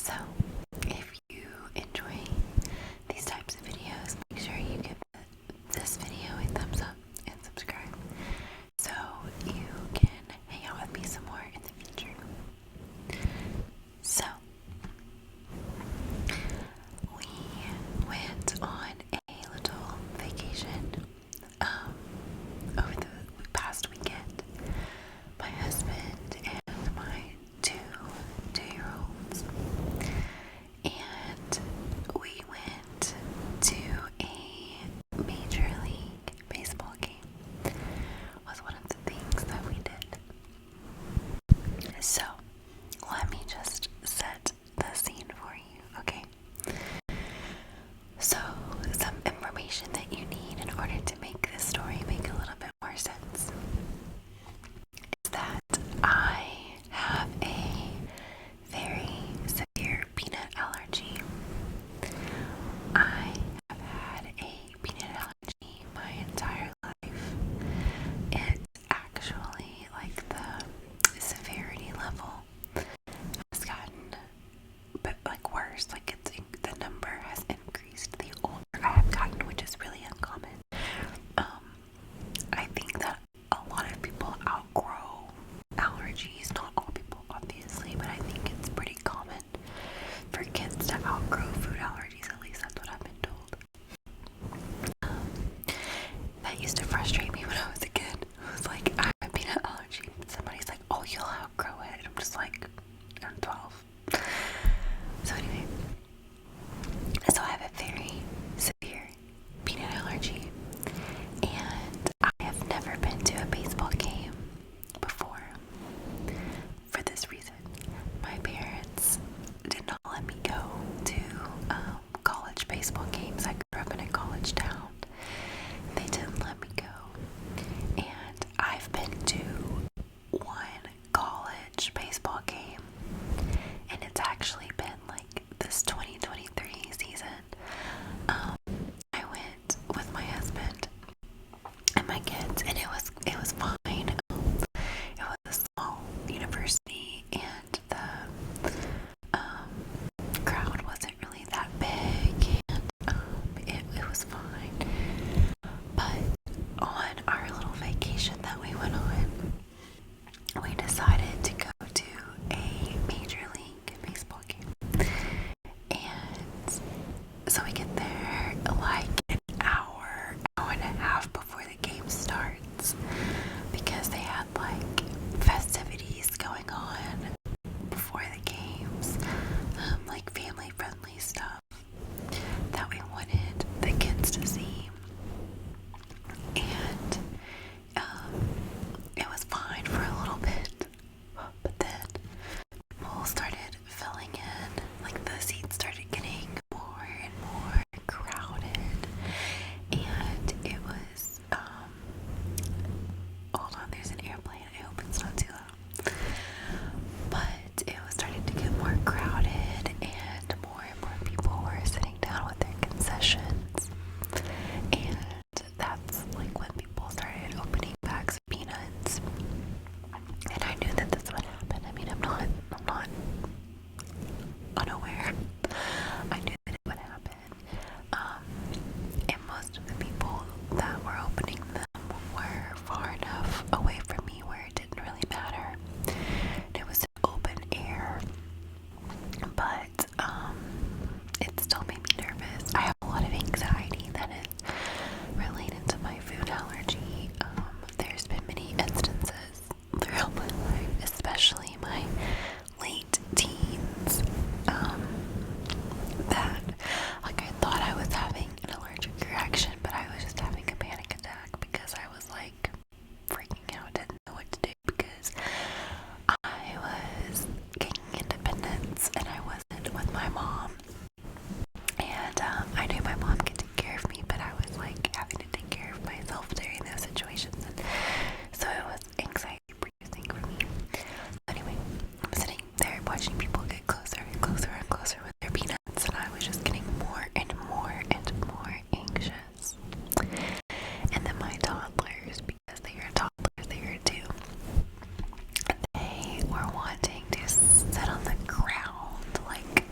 So, if you enjoy these types of videos, make sure you give this video a thumbs up and subscribe so you can hang out with me some more in the future. So, we went on a little vacation over the past weekend. My husband and my two-year-olds, and we went to a Major League Baseball game. Was one of the things that we did. So, let me just set the scene for you, okay? So, some information that you need in order to make this story make a little bit more sense is that I have a very severe peanut allergy. I have had a peanut allergy my entire life. It's actually like the severity level has gotten worse. Like the number has increased the older I have gotten, which is really uncommon. I think that a lot of people outgrow allergies. Not all people, obviously, but I think it's pretty common for kids to outgrow food allergies. At least that's what I've been told. That used to frustrate me when I was a kid. I was like, I have a peanut allergy. Somebody's like, oh, you'll outgrow it. And I'm just like, I'm 12. So anyway, so I have a very severe peanut allergy, and I have never been to a baseball game before. For this reason, my parents did not let me go to college baseball games. I grew up in a college town. They didn't let me go, and I've been to one college baseball game, and it's actually been like this 2023 season. I went with my husband and my kids, and it was fine. It was a small university, and the crowd wasn't really that big, and it was fine. But on our little vacation that we went on, we decided to go to a Major League Baseball game. And so we get there like an hour and a half before the game starts, because they had like festivities going on before the games, like family friendly stuff that we wanted the kids to see. And it was fine for a little bit, but then people started filling in, like the seats started getting more and more crowded, and it was, hold on, there's an airplane, I hope it's not too loud, but it was starting to get more crowded, and more people were sitting down with their concessions, and that's like when people started opening bags of peanuts, and I knew that this would happen. I mean, I'm not unaware. I knew that it would happen. And most of the people that were opening them were far enough away from me where it didn't really matter. It was open air, but it still made me nervous. I have a lot of anxiety that is related to my food allergy. There's been many instances throughout my life, especially my late teens, that like I thought I was having an allergic reaction, but I was just having a panic attack because I was like freaking out, didn't know what to do, because I was gaining independence and I wasn't with my mom. And I knew my mom could take care of me, but I was like having to take care of myself during those situations, and so it was anxiety producing for me. Anyway, I'm sitting there watching people get closer and closer and closer with their peanuts, and I was just getting more and more and more anxious. And then my toddlers, because they are toddlers, they are too, they were wanting to sit on the ground, like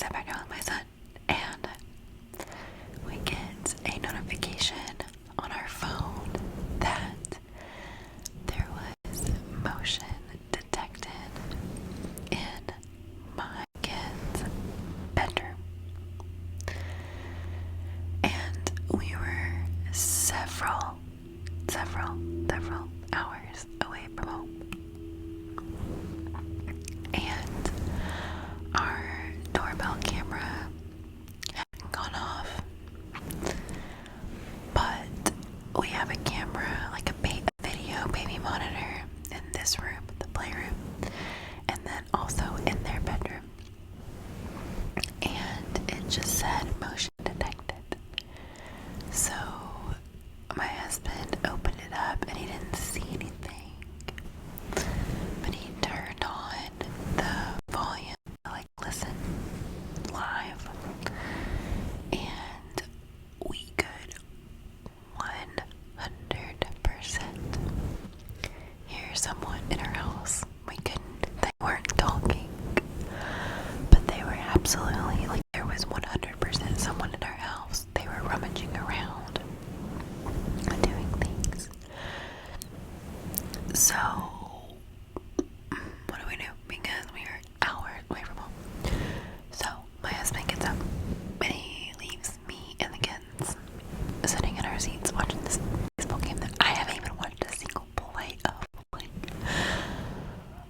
sat back down with my son, and we get a notification on our phone that there was motion detected in my kid's bedroom. And we were several hours away from home. And our doorbell camera hadn't gone off. But we have a camera, like a video baby monitor in this room, the playroom, and then also in their bedroom. And it just said motion detected. So my husband opened it up and he didn't see anything. But he turned on the volume to like listen live. And we could 100% hear someone in our house. They weren't talking, but they were absolutely, like, there was 100% someone in our house. They were rummaging around and doing things. So, what do we do? Because we were hours away from home. So, my husband gets up and he leaves me and the kids sitting in our seats watching this baseball game that I haven't even watched a single play of. Like,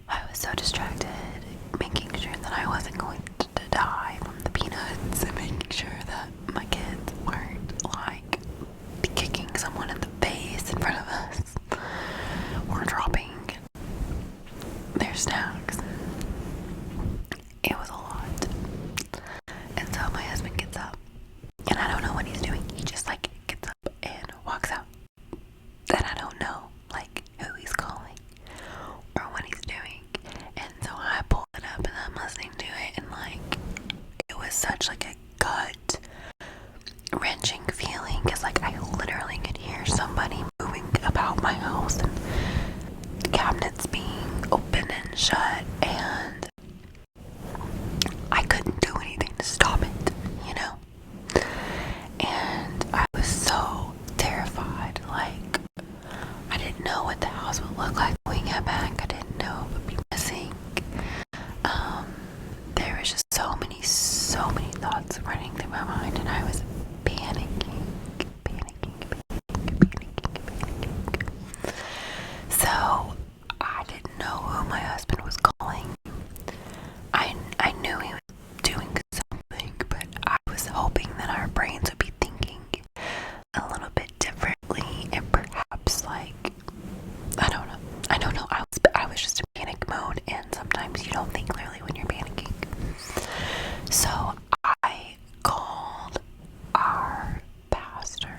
I was so distracted, making sure that I wasn't going to die from the peanuts and making sure that my kids weren't like kicking someone in the face in front of us or dropping their snacks. It was a lot. And so my husband gets up and I don't know what he's doing. He just like gets up and walks out. And I don't know like who he's calling or what he's doing. And so I pull it up and I'm listening to it, and like it was such like a gut wrenching feeling, because like I literally could hear somebody moving about my house and cabinets being open and shut, and I couldn't do anything to stop it, you know? And I was so terrified. Like, I didn't know what the house would look like when we got back. I didn't know if it would be missing. There was just so many thoughts running through my mind, and I was panicking. So I didn't know who my husband was calling. I knew he was doing something, but I was hoping that our brains would be thinking a little bit differently, and perhaps like, I don't know. I was just in panic mode, and sometimes you don't think clearly when you're panicking. So I called our pastor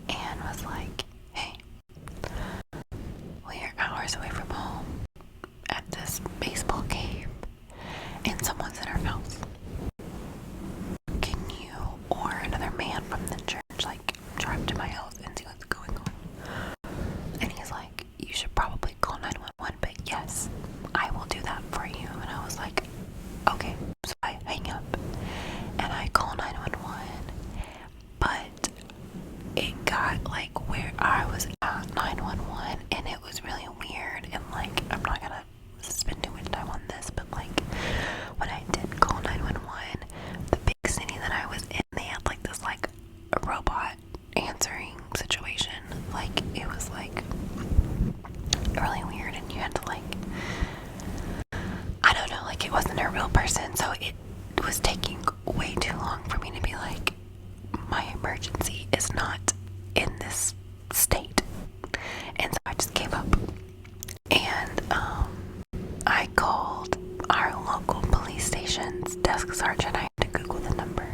and was like, hey, we are hours away from home at this baseball game, and someone's in our house. Can you or another man from the church like drive to my house and see what's going on? And he's like, you should probably call 911, but yes, I will do that for you. And I was like, okay. So I hang up and I call 911, but it got like where I was at 911, and it was really weird. And like, I'm not gonna spend too much time on this, but like when I did call 911, the big city that I was in, they had like this like a robot answering situation. Like, it was like really weird, and you had to like, I don't know, like it wasn't a real person, so it was taking way too long for me to be like, my emergency is not in this state. And so I just gave up. And I called our local police station's desk sergeant. I had to Google the number,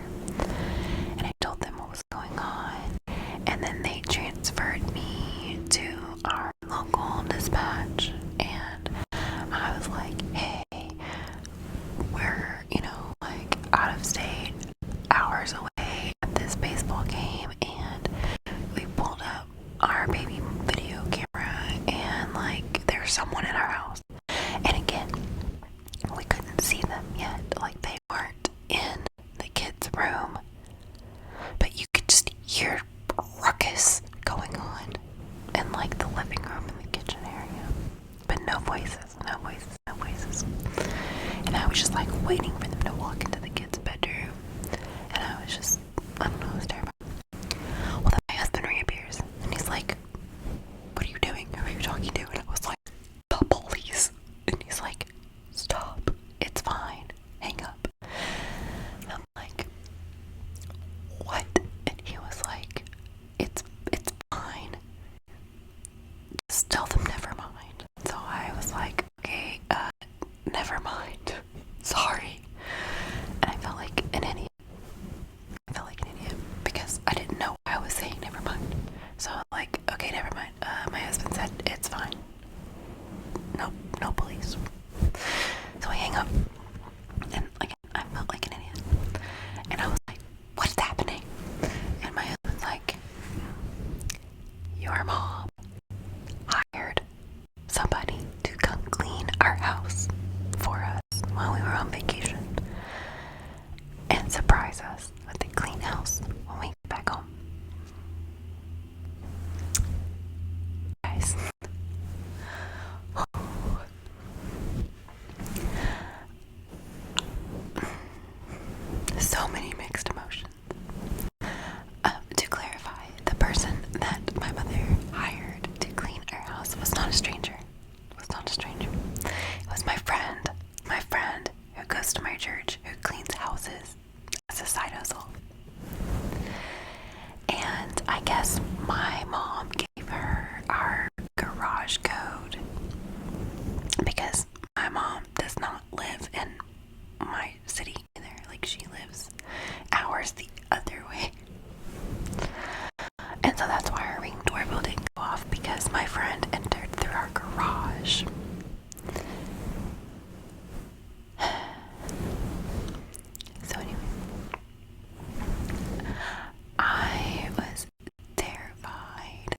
and I told them what was going on, and then they transferred me to our local dispatch. And I was like, hey, we're, like out of state, hours away at this baseball game, and we pulled up our baby video camera, and like there's someone in our house. And again, we couldn't see them yet. Like, they were like waiting for them to walk into the kids' bedroom. And I was just, I don't know, it was terrible. Well, then my husband reappears and he's like, what are you doing? Who are you talking to? And I was like, the police. And he's like, stop. It's fine. Hang up. And I'm like, what? And he was like, it's fine. Just tell them never mind. So I was like, okay, never mind. Sorry. And I felt like an idiot. Because I didn't know why I was saying never mind. So I'm like, okay, never mind. My husband said it's fine. No police. So I hang up. And again, I felt like an idiot. And I was like, what's happening? And my husband's like, your mom hired somebody to come clean our house for us while we were on vacation and surprise us with a clean house when we get back home. Guys, so many mixed emotions. To clarify, the person that my mother hired to clean our house was not a stranger. It was my friend who goes to my church, who cleans houses as a side hustle. And I guess my mom gave her our garage code because my mom does not live in my city either. Like, she lives hours the other way. And so that's why our ring doorbell didn't go off, because my friend entered through our garage. So anyway, I was terrified,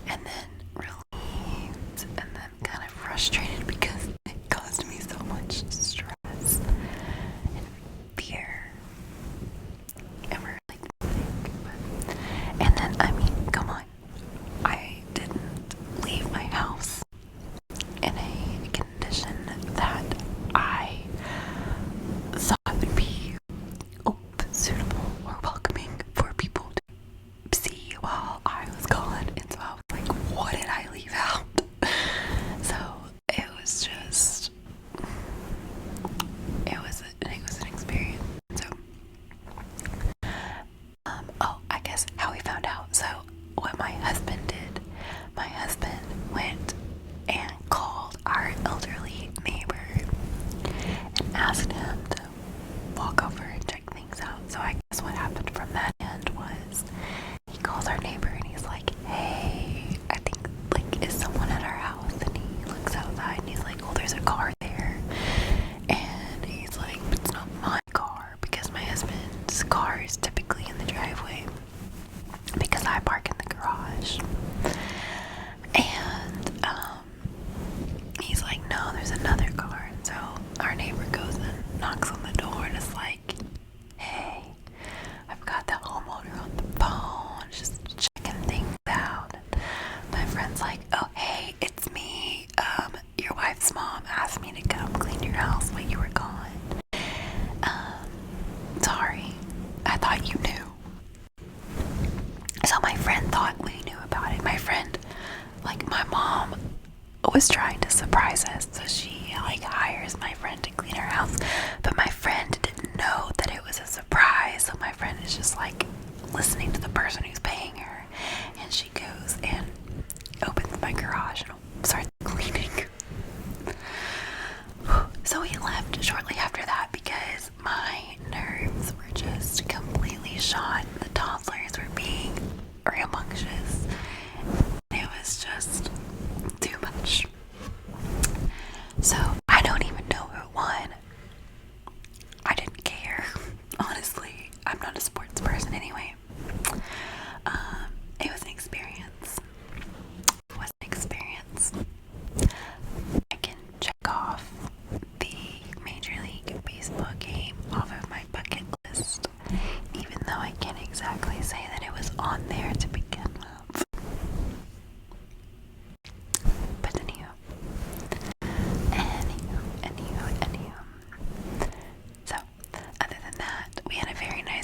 and then relieved, and then kind of frustrated because it caused me so much stress and fear. And we're like, and then, I mean, come on, I didn't leave my house in a condition that I thought would be suitable or welcoming for people to see while I was gone. And so I was like, what did I leave out? So it was just, it was an experience. So I guess how we found out. So what my husband did, my husband went and called our elderly neighbor and asked him to walk over and check things out. So I guess what happened from that end was he calls our neighbor and he's like, hey, I think, like, is someone at our house? And he looks outside and he's like, oh, there's a car there. And he's like, it's not my car, because my husband's car is typically in the driveway because I park in the garage. And he's like, no, there's another car. And so our neighbor goes and knocks on the door and is like, hey, I've got the homeowner on the phone, just checking things out. And my friend's like, oh, hey, it's me. Your wife's mom asked me to come clean your house while you were gone. Sorry, I thought you knew. So my friend thought we knew about it. My friend, like, my mom was trying to surprise us, so she, like, hires my friend to clean our house, but my friend didn't know that it was a surprise. So my friend is just like listening to the person who's paying her, and she goes and opens my garage and starts cleaning. So we left shortly after that because my nerves were just completely shot. The toddlers were being rambunctious. It was just too much.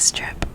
strip